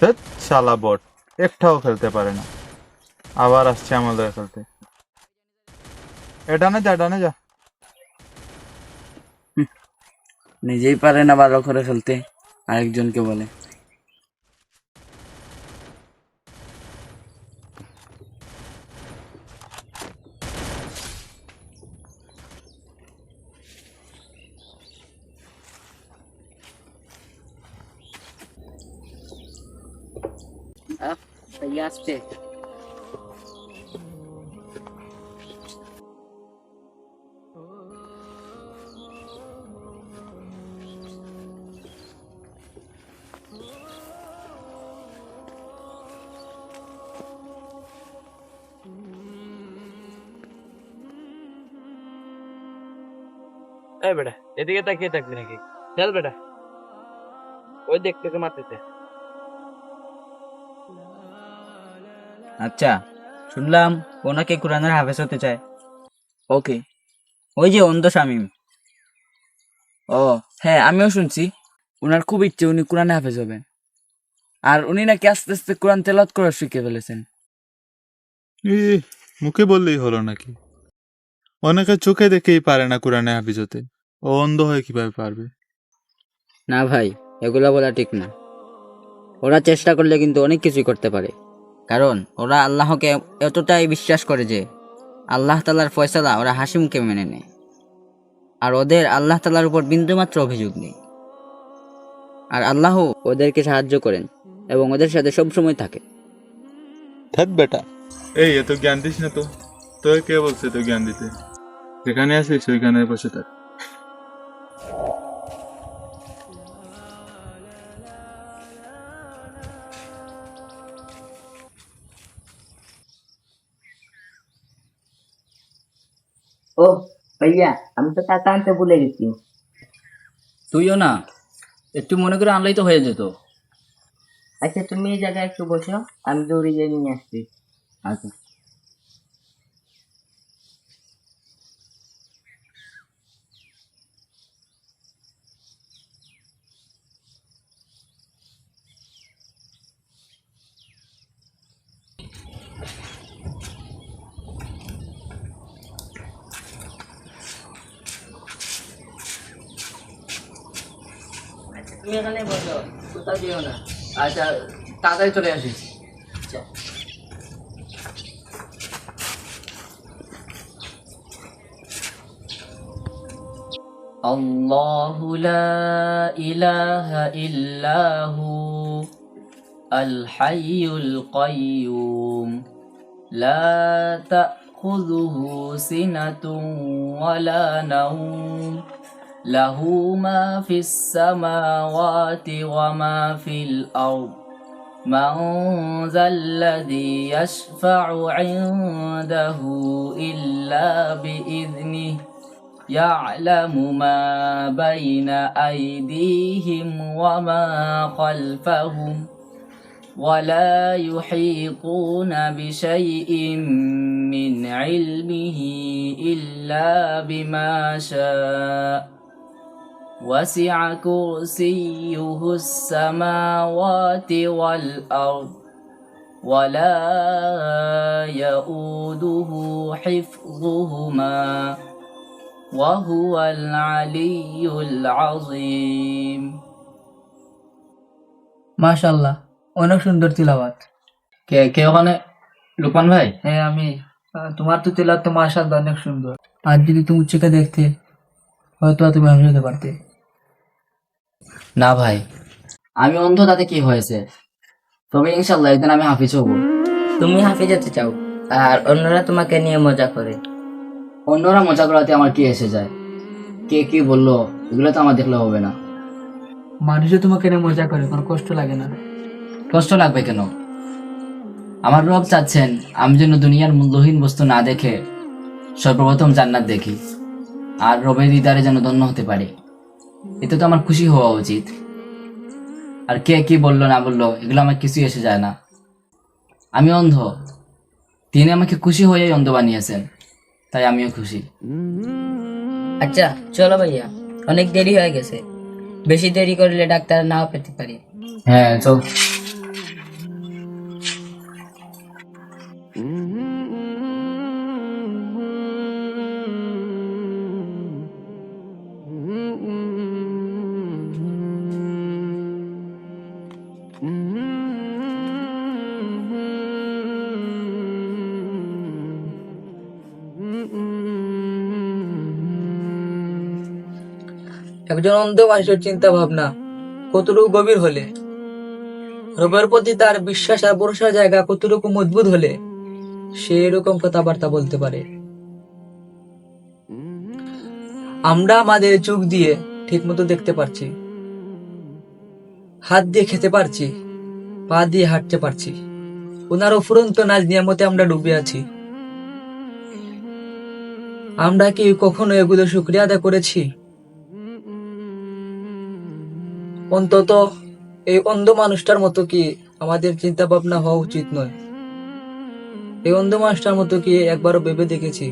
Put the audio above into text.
ধ্যাৎ, শালা বট একটাও খেলতে পারে না। আবার আসছে আমাদের খেলতে। এটা না যা, ডানে যা। নিজেই পারে না ভালো করে খেলতে, আরেকজনকে বলে। আসছে এই বেটা, এদিকে তাকিয়ে থাকবি নাকি? চল বেটা, ওই দেখ তোকে মারতেছে। আচ্ছা, শুনলাম ওনাকে কোরআনের হাফেজ হতে চায়। ওকে। ওই যে অন্ধ শামীম। ও হ্যাঁ, আমিও শুনছি উনার খুব ইচ্ছে উনি কোরআনে হাফেজ হবেন। আর উনি নাকি আস্তে আস্তে কোরআন তেলাওয়াত করা শিখে ফেলেছেন। মুখে বললেই হলো নাকি? অনেকে চোখে দেখেই পারে না কোরআনে হাফিজ হতে, ও অন্ধ হয়ে কিভাবে পারবে? না ভাই, এগুলা বলা ঠিক না। ওরা চেষ্টা করলে কিন্তু অনেক কিছুই করতে পারে, কারণ ওরা আল্লাহকে এতটাই বিশ্বাস করে যে আল্লাহ তাআলার ফয়সালা ওরা হাসি মুখে মেনে নেয়। আর ওদের আল্লাহ তাআলার উপর বিন্দুমাত্র অভিযোগ নেই। আর আল্লাহ ওদেরকে সাহায্য করেন এবং ওদের সাথে সবসময় থাকে। থাক বেটা, এই এত জ্ঞান দিস না তো। তোকে কে বলছে তো জ্ঞান দিতে? যেখানে আসিস ওইখানে বসে থাক। ও ভাইয়া, আমি তো টাকা আনতে ভুলে গেছি। তুইও না, একটু মনে করে আনলেই তো হয়ে যেত। আচ্ছা, তুমি এই জায়গায় একটু বসো, আমি দৌড়ে গিয়ে নিয়ে আসছি। আচ্ছা। আচ্ছা, তুমি এখানে বসো, কোথাও যেও না। আচ্ছা, তাড়াতাড়ি চলে আসিস। আচ্ছা। আল্লাহু লা ইলাহা ইল্লাহু আল হাইয়ুল কাইয়্যুম লা তাখুযুহু সিনাতুন ওয়ালা নাওম লাহু মা ফিস সামাওয়াতি ওয়া মা ফিল আরদ من ذا الذي يشفع عنده إلا بإذنه يعلم ما بين أيديهم وما خلفهم ولا يحيطون بشيء من علمه إلا بما شاء وسع كرسيه السماوات والأرض ولا يؤوده حفظهما وهو العلي العظيم মাশাআল্লাহ, অনেক সুন্দর তিলাওয়াত। কে কে ওখানে? লুকমান ভাই? হ্যাঁ আমি। তোমার তো তিলাওয়াত তো মাশাআল্লাহ অনেক সুন্দর। আর যদি তুমি চোখে দেখতে, হয়তো তুমি হাফেজ হতে পারতে। না ভাই, আমি অন্ধ, তাতে কি হয়েছে? তবে ইনশাল্লাহ একদিন আমি হাফিজ হব। তুমি হাফিজ হতে চাও, আর অন্যরা তোমাকে নিয়ে মজা করে। অন্যরা মজা করাতে আমার কি এসে যায়? কে কি বললো এগুলো তো আমার দেখলে হবে না। মানুষও তোমাকে নিয়ে মজা করে, কোনো কষ্ট লাগে না। কষ্ট লাগবে কেন? আমার রব চাচ্ছেন আমি যেন দুনিয়ার মূল্যহীন বস্তু না দেখে সর্বপ্রথম জান্নাত দেখি, আর রবের দিদারে যেন ধন্য হতে পারি। এতে তো আমার খুশি হওয়া উচিত। আর কে কি বললো না বললো এগুলো আমার কিছুই এসে যায় না। আমি অন্ধ, তিনি আমাকে খুশি হয়েই অন্ধ বানিয়েছেন, তাই আমিও খুশি। আচ্ছা চলো ভাইয়া, অনেক দেরি হয়ে গেছে। বেশি দেরি করলে ডাক্তার নাও পেতে পারি। হ্যাঁ চল। একজন অন্ধ মানুষের চিন্তা ভাবনা কতটুকু গভীর হলে, রবের প্রতি তার বিশ্বাস আর ভরসার জায়গা কতটুকু মজবুত হলে সে এরকম কথাবার্তা বলতে পারে। আমরা আমাদের চোখ দিয়ে ঠিক মতো দেখতে পারছি, হাত দিয়ে খেতে পারছি, পা দিয়ে হাঁটতে পারছি, ওনার অফুরন্ত নাজ নিয়ামতে আমরা ডুবে আছি। আমরা কি কখনো এগুলো শুকরিয়া আদায় করেছি? অন্তত এই অন্ধ মানুষটার মতো কি আমাদের চিন্তা ভাবনা হওয়া উচিত নয়? এই অন্ধ মানুষটার মতো কি একবারও ভেবে দেখেছি